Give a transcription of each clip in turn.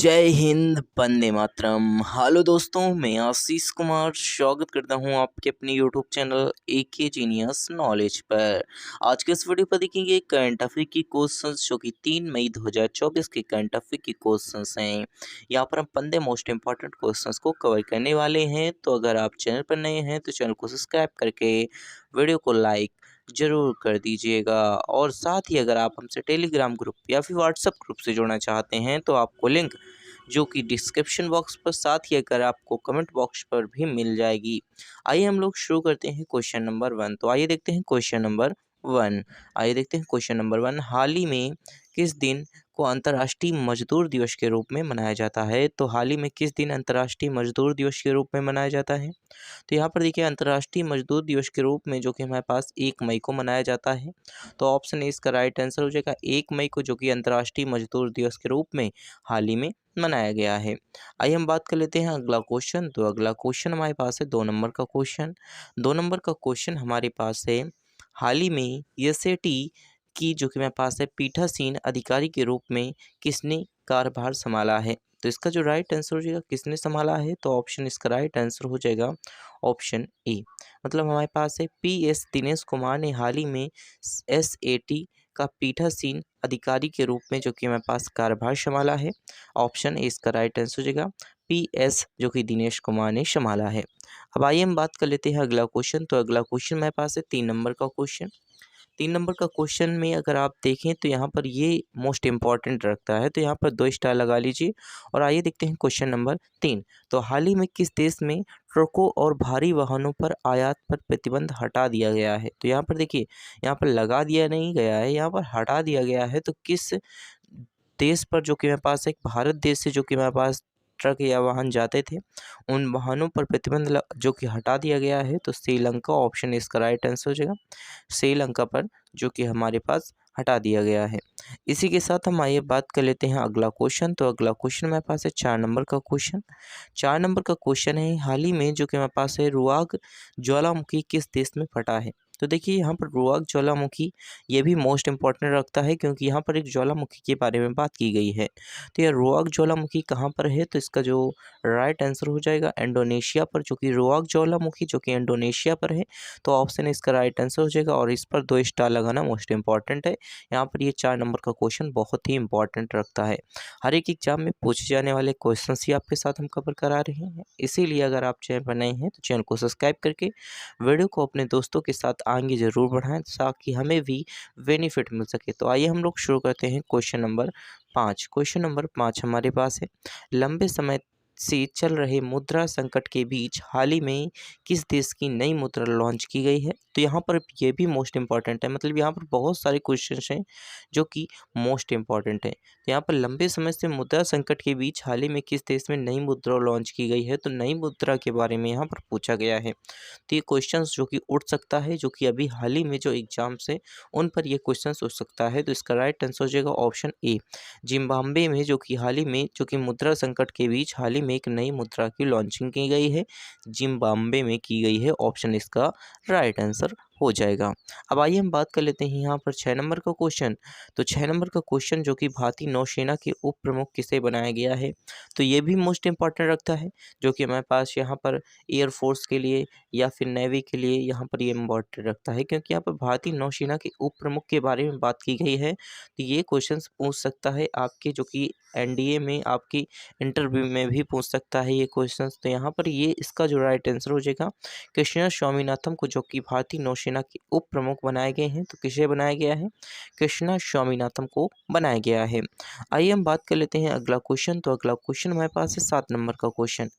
जय हिंद, वंदे मातरम। हेलो दोस्तों, मैं आशीष कुमार स्वागत करता हूं आपके अपने YouTube channel AK genius knowledge पर। आज के इस वीडियो पर देखेंगे करंट अफेयर की क्वेश्चंस जो कि 3 मई 2024 के करंट अफेयर की क्वेश्चंस हैं। यहां पर हम 15 मोस्ट इंपॉर्टेंट क्वेश्चंस को कवर करने वाले हैं। तो अगर आप चैनल पर नए हैं तो चैनल को सब्सक्राइब करके वीडियो को लाइक ज़रूर कर दीजिएगा। और साथ ही अगर आप हमसे टेलीग्राम ग्रुप या फिर व्हाट्सएप ग्रुप से जुड़ना चाहते हैं तो आपको लिंक जो कि डिस्क्रिप्शन बॉक्स पर, साथ ही अगर आपको कमेंट बॉक्स पर भी मिल जाएगी। आइए हम लोग शुरू करते हैं क्वेश्चन नंबर 1। तो आइए देखते हैं क्वेश्चन नंबर 1। आइए देखते हैं क्वेश्चन नंबर 1। हाल ही में किस दिन को अंतर्राष्ट्रीय मजदूर दिवस के रूप में मनाया जाता है? तो हाल ही में किस दिन अंतर्राष्ट्रीय मजदूर दिवस के रूप में मनाया जाता है? तो यहाँ पर देखिए अंतर्राष्ट्रीय मजदूर दिवस के रूप में जो कि हमारे पास 1 मई को मनाया जाता है। तो ऑप्शन ए इसका राइट आंसर हो जाएगा 1 मई को, जो कि अंतर्राष्ट्रीय मजदूर दिवस के रूप में हाल ही में मनाया गया है। आइए हम बात कर लेते हैं अगला क्वेश्चन। तो अगला क्वेश्चन हमारे पास है 2 नंबर का क्वेश्चन। 2 नंबर का क्वेश्चन हमारे पास है, हाल ही में एसएटी की जो कि मेरे पास है पीठासीन अधिकारी के रूप में किसने कार्यभार संभाला है? तो इसका जो राइट आंसर हो जाएगा किसने संभाला है, तो ऑप्शन इसका राइट आंसर हो जाएगा ऑप्शन ए। मतलब हमारे पास है पीएस दिनेश कुमार ने हाल ही में एसएटी का पीठासीन अधिकारी के रूप में जो कि हमारे पास कार्यभार संभाला है। ऑप्शन ए इसका राइट आंसर हो जाएगा पीएस, जो कि दिनेश कुमार ने संभाला है। अब आइए हम बात कर लेते हैं अगला क्वेश्चन। तो अगला क्वेश्चन मेरे पास है 3 नंबर का क्वेश्चन। 3 नंबर का क्वेश्चन में अगर आप देखें तो यहाँ पर ये मोस्ट इम्पॉर्टेंट रखता है, तो यहाँ पर 2 स्टार लगा लीजिए। और आइए देखते हैं क्वेश्चन नंबर 3। तो हाल ही में किस देश में ट्रकों और भारी वाहनों पर आयात पर प्रतिबंध हटा दिया गया है? तो यहाँ पर देखिए, यहाँ पर लगा दिया नहीं गया है, यहाँ पर हटा दिया गया है। तो किस देश पर जो कि मेरे पास एक भारत देश से जो कि मेरे पास ट्रक या वाहन जाते थे, उन वाहनों पर प्रतिबंध जो कि हटा दिया गया है? तो श्रीलंका, ऑप्शन इसका राइट आंसर हो जाएगा श्रीलंका पर, जो कि हमारे पास हटा दिया गया है। इसी के साथ हम आइए बात कर लेते हैं अगला क्वेश्चन। तो अगला क्वेश्चन मेरे पास है 4 नंबर का क्वेश्चन। 4 नंबर का क्वेश्चन है, हाल ही में जो कि मेरे पास है रुआग ज्वालामुखी किस देश में फटा है? तो देखिए यहाँ पर रुआग ज्वालामुखी ये भी मोस्ट इम्पॉर्टेंट रखता है, क्योंकि यहाँ पर एक ज्वालामुखी के बारे में बात की गई है। तो यह रुआग ज्वालामुखी कहाँ पर है? तो इसका जो राइट आंसर हो जाएगा इंडोनेशिया पर, जो कि रुआग ज्वालामुखी जो कि इंडोनेशिया पर है। तो ऑप्शन इसका राइट आंसर हो जाएगा और इस पर 2 स्टार लगाना मोस्ट इंपॉर्टेंट है। यहाँ पर ये 4 नंबर का क्वेश्चन बहुत ही इंपॉर्टेंट रखता है। हर एक एग्जाम में पूछे जाने वाले क्वेश्चन ही आपके साथ हम कवर करा रहे हैं। इसीलिए अगर आप चैनल पर नए हैं तो चैनल को सब्सक्राइब करके वीडियो को अपने दोस्तों के साथ आगे ज़रूर बढ़ाएं, ताकि हमें भी बेनिफिट मिल सके। तो आइए हम लोग शुरू करते हैं क्वेश्चन नंबर 5। क्वेश्चन नंबर 5 हमारे पास है, लंबे समय से चल रहे मुद्रा संकट के बीच हाल ही में किस देश की नई मुद्रा लॉन्च की गई है? तो यहाँ पर ये भी मोस्ट इंपॉर्टेंट है। मतलब यहाँ पर बहुत सारे क्वेश्चंस हैं जो कि मोस्ट इंपॉर्टेंट है। तो यहाँ पर लंबे समय से मुद्रा संकट के बीच हाल ही में किस देश में नई मुद्रा लॉन्च की गई है? तो नई मुद्रा के बारे में यहाँ पर पूछा गया है। तो ये क्वेश्चंस जो कि उठ सकता है, जो कि अभी हाल ही में जो एग्जाम्स है उन पर ये क्वेश्चंस उठ सकता है। तो इसका राइट आंसर हो जाएगा ऑप्शन ए, जिम्बाब्वे में जो कि हाल ही में जो कि मुद्रा संकट के बीच हाल ही में एक नई मुद्रा की लॉन्चिंग की गई है, जिम्बाब्वे में की गई है। ऑप्शन इसका राइट आंसर हो जाएगा। अब आइए हम बात कर लेते हैं यहाँ पर 6 नंबर का क्वेश्चन। तो 6 नंबर का क्वेश्चन, जो कि भारतीय नौसेना के उप प्रमुख किसे बनाया गया है? तो ये भी मोस्ट इंपॉर्टेंट रखता है, जो कि हमारे पास यहाँ पर एयरफोर्स के लिए या फिर नेवी के लिए यहाँ पर ये इम्पोर्टेंट रखता है, क्योंकि यहाँ पर भारतीय नौसेना के उप प्रमुख के बारे में बात की गई है। तो ये क्वेश्चन पूछ सकता है आपके, जो कि एनडीए में आपकी इंटरव्यू में भी पूछ सकता है ये क्वेश्चन। तो यहाँ पर ये इसका जो राइट आंसर हो जाएगा कृष्णा स्वामीनाथन को, जो कि भारतीय नौसेना के उप प्रमुख बनाए गए हैं। तो किसे बनाया गया है? कृष्णा स्वामीनाथन को बनाया गया है। आइए हम बात कर लेते हैं अगला क्वेश्चन। तो अगला क्वेश्चन हमारे पास है 7 नंबर का क्वेश्चन।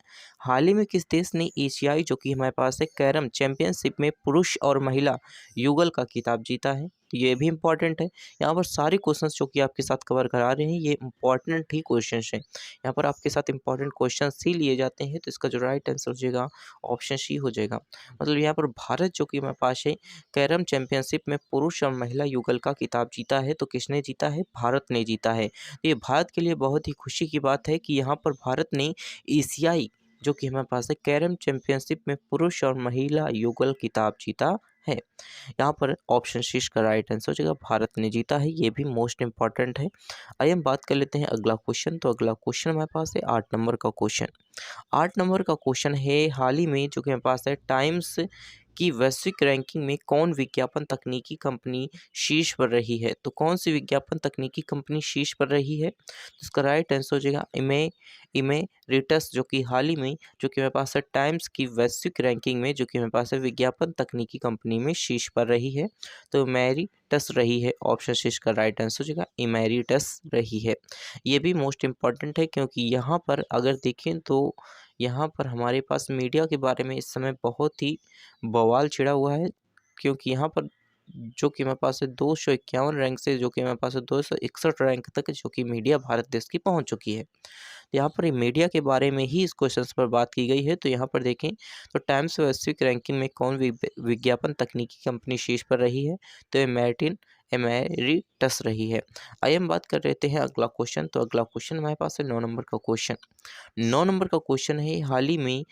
हाल ही में किस देश ने एशियाई जो कि हमारे पास है कैरम चैंपियनशिप में पुरुष और महिला युगल का खिताब जीता है? तो ये भी इंपॉर्टेंट है। यहाँ पर सारे क्वेश्चंस जो कि आपके साथ कवर करा रहे हैं ये इंपॉर्टेंट ही क्वेश्चंस हैं। यहाँ पर आपके साथ इंपॉर्टेंट क्वेश्चंस ही लिए जाते हैं। तो इसका जो राइट आंसर हो जाएगा ऑप्शन सी हो जाएगा। मतलब यहाँ पर भारत जो कि हमारे पास है कैरम चैंपियनशिप में पुरुष और महिला युगल का खिताब जीता है। तो किसने जीता है? भारत ने जीता है। तो ये भारत के लिए बहुत ही खुशी की बात है कि यहाँ पर भारत ने एशियाई जो कि हमारे पास है कैरम चैंपियनशिप में पुरुष और महिला युगल खिताब जीता है। यहाँ पर ऑप्शन शीर्ष का राइट आंसर हो जाएगा भारत ने जीता है, ये भी मोस्ट इंपॉर्टेंट है। आइए हम बात कर लेते हैं अगला क्वेश्चन। तो अगला क्वेश्चन हमारे पास है 8 नंबर का क्वेश्चन। 8 नंबर का क्वेश्चन है, हाल ही में जो कि हमारे पास है टाइम्स की वैश्विक रैंकिंग में कौन विज्ञापन तकनीकी कंपनी शीर्ष पर रही है। तो कौन सी विज्ञापन तकनीकी कंपनी शीर्ष पर रही है, तो इसका राइट आंसर हो जाएगा इमेरिटस, जो कि हाल ही में जो कि मेरे पास है टाइम्स की वैश्विक रैंकिंग में जो कि मेरे पास है विज्ञापन तकनीकी कंपनी में शीर्ष पर रही है। तो इमेरिटस रही है, ऑप्शन शीर्ष का राइट आंसर हो जाएगा इमेरिटस रही है। ये भी मोस्ट इम्पॉर्टेंट है क्योंकि यहाँ पर अगर देखें तो यहाँ पर हमारे पास मीडिया के बारे में इस समय बहुत ही बवाल छिड़ा हुआ है, क्योंकि यहाँ पर जो कि मेरे पास है 251 रैंक से जो कि मेरे पास है 261 रैंक तक जो कि मीडिया भारत देश की पहुंच चुकी है। तो यहाँ पर मीडिया के बारे में ही इस क्वेश्चन पर बात की गई है। तो यहाँ पर देखें तो टाइम्स वैश्विक रैंकिंग में कौन विज्ञापन तकनीकी कंपनी शीर्ष पर रही है, तो ये एमेरिटस रही है। आइए हम बात कर लेते हैं अगला क्वेश्चन। तो अगला क्वेश्चन हमारे पास है 9 नंबर का क्वेश्चन। 9 नंबर का क्वेश्चन है, हाल ही में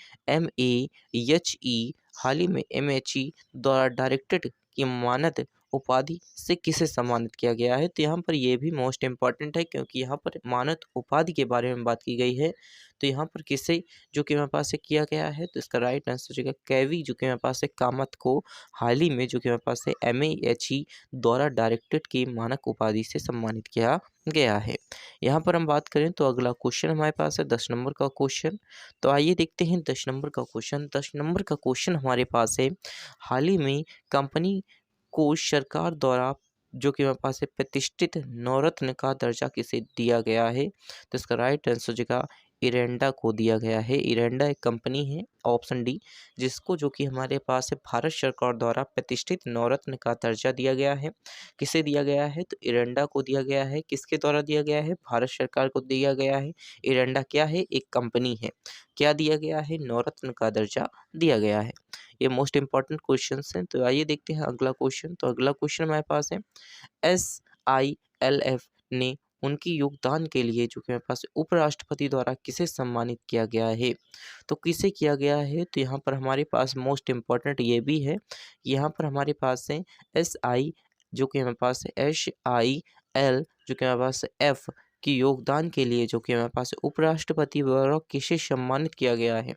MHE द्वारा डायरेक्टेड की मानद उपाधि से किसे सम्मानित किया गया है। तो यहाँ पर ये भी मोस्ट इम्पॉर्टेंट है क्योंकि यहाँ पर मानद उपाधि के बारे में बात की गई है। तो यहाँ पर किसे जो कि मेरे पास से किया गया है, तो इसका राइट आंसर हो जाएगा कैवी, जो कि मेरे पास से कामत को हाल ही में जो कि मेरे पास से MHE द्वारा डायरेक्टेड की मानक उपाधि से सम्मानित किया गया है। यहाँ पर हम बात करें तो अगला क्वेश्चन हमारे पास है 10 नंबर का क्वेश्चन। तो आइए देखते हैं 10 नंबर का क्वेश्चन। 10 नंबर का क्वेश्चन हमारे पास है, हाल ही में कंपनी को सरकार द्वारा जो कि मेरे पास है प्रतिष्ठित नवरत्न का दर्जा किसे दिया गया है, तो इसका राइट आंसर हो जाएगा इरेंडा को दिया गया है। इरेंडा एक कंपनी है, ऑप्शन डी, जिसको जो कि हमारे पास है भारत सरकार द्वारा प्रतिष्ठित नवरत्न का दर्जा दिया गया है। किसे दिया गया है, तो इरेंडा को दिया गया है। किसके द्वारा दिया गया है, भारत सरकार को दिया गया है। इरेंडा क्या है, एक कंपनी है। क्या दिया गया है, नवरत्न का दर्जा दिया गया है। ये मोस्ट इंपॉर्टेंट क्वेश्चंस हैं। तो आइए देखते हैं अगला क्वेश्चन। तो अगला क्वेश्चन हमारे पास है, SILF ने उनकी योगदान के लिए जो कि मेरे पास उपराष्ट्रपति द्वारा किसे सम्मानित किया गया है, तो किसे किया गया है, तो यहाँ पर हमारे पास मोस्ट इम्पॉर्टेंट ये भी है। यहाँ पर हमारे पास है SI जो कि हमारे पास है SIL जो कि हमारे पास F की योगदान के लिए जो कि हमारे पास उपराष्ट्रपति द्वारा किसे सम्मानित किया गया है।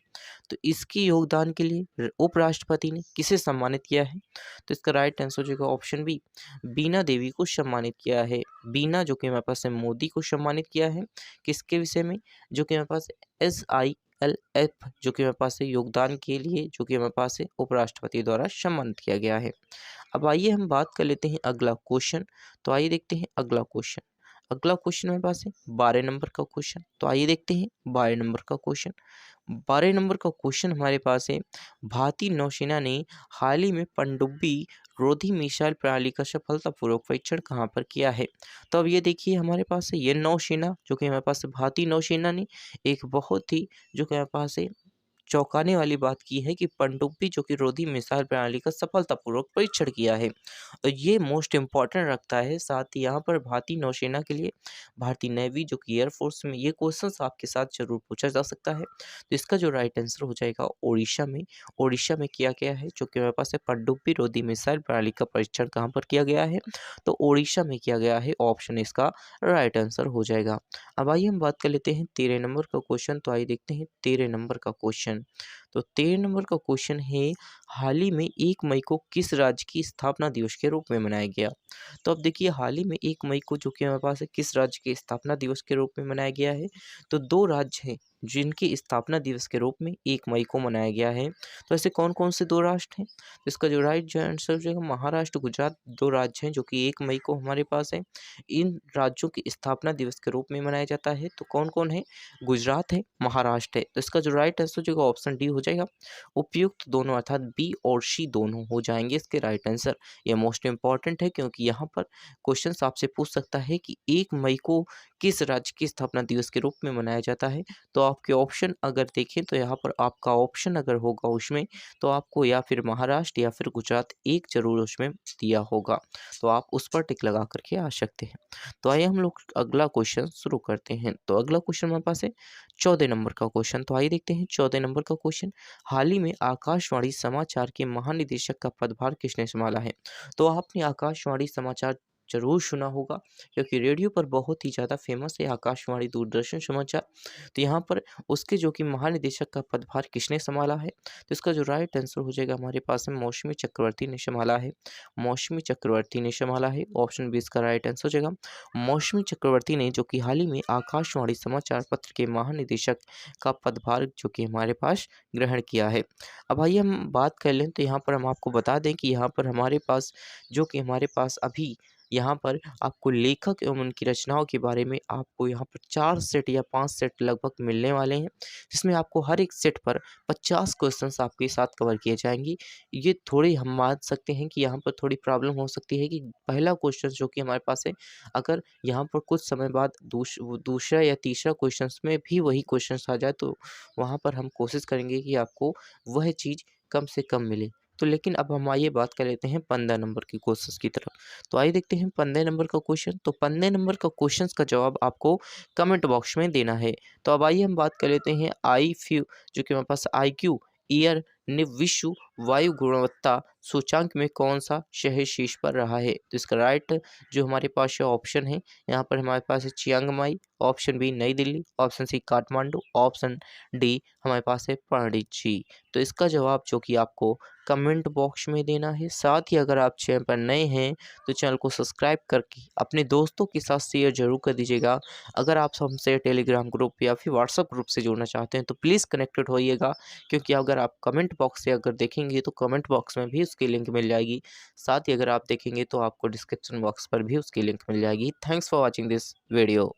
तो इसकी योगदान के लिए उपराष्ट्रपति ने किसे सम्मानित किया है, तो इसका राइट आंसर हो जाएगा ऑप्शन बी, बीना देवी को सम्मानित किया है। बीना जो कि हमारे पास है मोदी को सम्मानित किया है। किसके विषय में, जो कि हमारे पास SILF जो कि हमारे पास है योगदान के लिए जो कि हमारे पास है उपराष्ट्रपति द्वारा सम्मानित किया गया है। अब आइए हम बात कर लेते हैं अगला क्वेश्चन। तो आइए देखते हैं अगला क्वेश्चन। अगला क्वेश्चन हमारे पास है 12 नंबर का क्वेश्चन। तो आइए देखते हैं 12 नंबर का क्वेश्चन। 12 नंबर का क्वेश्चन हमारे पास है, भारतीय नौसेना ने हाल ही में पनडुब्बी रोधी मिसाइल प्रणाली का सफलतापूर्वक परीक्षण कहाँ पर किया है। तो अब ये देखिए हमारे पास है ये नौसेना जो कि हमारे पास है भारतीय नौसेना ने एक बहुत ही जो कि हमारे पास है चौंकाने वाली बात की है कि पनडुब्बी जो कि रोधी मिसाइल प्रणाली का सफलतापूर्वक परीक्षण किया है। और ये मोस्ट इम्पॉर्टेंट रखता है। साथ ही यहाँ पर भारतीय नौसेना के लिए भारतीय नेवी जो कि एयरफोर्स में ये क्वेश्चन आपके साथ जरूर पूछा जा सकता है। तो इसका जो राइट आंसर हो जाएगा उड़ीसा में। उड़ीसा में किया गया है जो कि मेरे पास है पनडुब्बी रोधी मिसाइल प्रणाली का परीक्षण कहाँ पर किया गया है, तो उड़ीसा में किया गया है। ऑप्शन इसका राइट आंसर हो जाएगा। अब आइए हम बात कर लेते हैं 13 नंबर का क्वेश्चन। तो आइए देखते हैं 13 नंबर का क्वेश्चन। तो 13 नंबर का क्वेश्चन है, हाल ही में 1 मई को किस राज्य की स्थापना दिवस के रूप में मनाया गया। तो अब देखिए हाल ही में 1 मई को जो कि हमारे पास है किस राज्य के स्थापना दिवस के रूप में मनाया गया है, तो 2 राज्य हैं जिनकी स्थापना दिवस के रूप में 1 मई को मनाया गया है। तो ऐसे कौन कौन से 2 राष्ट्र हैं, तो इसका जो राइट आंसर हो जाएगा महाराष्ट्र गुजरात 2 राज्य हैं जो कि 1 मई को हमारे पास है। इन राज्यों की स्थापना दिवस के रूप में मनाया जाता है। तो कौन कौन है, गुजरात है, महाराष्ट्र है। तो इसका जो राइट आंसर जो ऑप्शन डी हो जाएगा। उपयुक्त दोनों अर्थात बी और सी दोनों हो जाएंगे इसके राइट आंसर। ये मोस्ट इंपॉर्टेंट है क्योंकि यहाँ पर क्वेश्चन आपसे पूछ सकता है कि 1 मई को किस राज्य की स्थापना दिवस के रूप में मनाया जाता है? तो आपके ऑप्शन अगर देखें तो यहाँ पर आपका ऑप्शन अगर होगा उसमें, तो आपको या फिर महाराष्ट्र या फिर गुजरात एक ज़रूर उसमें दिया होगा। तो आप उस पर टिक लगा कर के आ सकते हैं। तो आइए हम लोग अगला क्वेश्चन शुरू करते हैं। तो अगला क्वेश्चन हमारे पास है 14 नंबर का क्वेश्चन। तो आइए देखते हैं 14 नंबर का क्वेश्चन। हाल ही में आकाशवाणी समाचार के महानिदेशक का पदभार किसने संभाला है? तो आपने आकाशवाणी समाचार ज़रूर सुना होगा, क्योंकि रेडियो पर बहुत ही ज़्यादा फेमस है आकाशवाणी दूरदर्शन समाचार। तो यहाँ पर उसके जो कि महानिदेशक का पदभार किसने संभाला है? तो इसका जो राइट आंसर हो जाएगा हमारे पास में मौसमी चक्रवर्ती ने संभाला है। मौसमी चक्रवर्ती ने संभाला है। ऑप्शन बी इसका राइट आंसर हो जाएगा। मौसमी चक्रवर्ती ने जो कि हाल ही में आकाशवाणी समाचार पत्र के महानिदेशक का पदभार जो कि हमारे पास ग्रहण किया है। अब आइए हम बात कर लें, तो यहाँ पर हम आपको बता दें कि यहाँ पर हमारे पास जो कि हमारे पास अभी यहाँ पर आपको लेखक एवं उनकी रचनाओं के बारे में आपको यहाँ पर 4 सेट या 5 सेट लगभग मिलने वाले हैं, जिसमें आपको हर एक सेट पर 50 क्वेश्चंस आपके साथ कवर किए जाएँगे। ये थोड़ी हम मान सकते हैं कि यहाँ पर थोड़ी प्रॉब्लम हो सकती है कि पहला क्वेश्चन जो कि हमारे पास है, अगर यहाँ पर कुछ समय बाद दूसरा या तीसरा क्वेश्चंस में भी वही क्वेश्चंस आ जाए, तो वहाँ पर हम कोशिश करेंगे कि आपको वह चीज़ कम से कम मिले। तो लेकिन अब हम आइए बात कर लेते हैं 15 नंबर के क्वेश्चंस की तरफ। तो आइए देखते हैं 15 नंबर का क्वेश्चन। तो 15 नंबर का क्वेश्चंस का जवाब आपको कमेंट बॉक्स में देना है। तो अब आइए हम बात कर लेते हैं आईफ्यू जो कि हमारे पास आईक्यू ईयर ने विश्व वायु गुणवत्ता सूचांक में कौन सा शहर शीर्ष पर रहा है? तो इसका राइट जो हमारे पास ऑप्शन है, यहाँ पर हमारे पास है Chiang Mai, option B New Delhi, option C Kathmandu, option D हमारे पास है पणजी। तो इसका जवाब जो कि आपको कमेंट बॉक्स में देना है। साथ ही अगर आप चैनल पर नए हैं तो चैनल को सब्सक्राइब करके अपने दोस्तों के साथ शेयर जरूर कर दीजिएगा। अगर आप हमसे टेलीग्राम ग्रुप या फिर व्हाट्सएप ग्रुप से जुड़ना चाहते हैं तो प्लीज़ कनेक्टेड होइएगा, क्योंकि अगर आप कमेंट बॉक्स से अगर देखेंगे तो कमेंट बॉक्स में भी उसकी लिंक मिल जाएगी। साथ ही अगर आप देखेंगे तो आपको डिस्क्रिप्शन बॉक्स पर भी उसकी लिंक मिल जाएगी। Thanks for watching this video.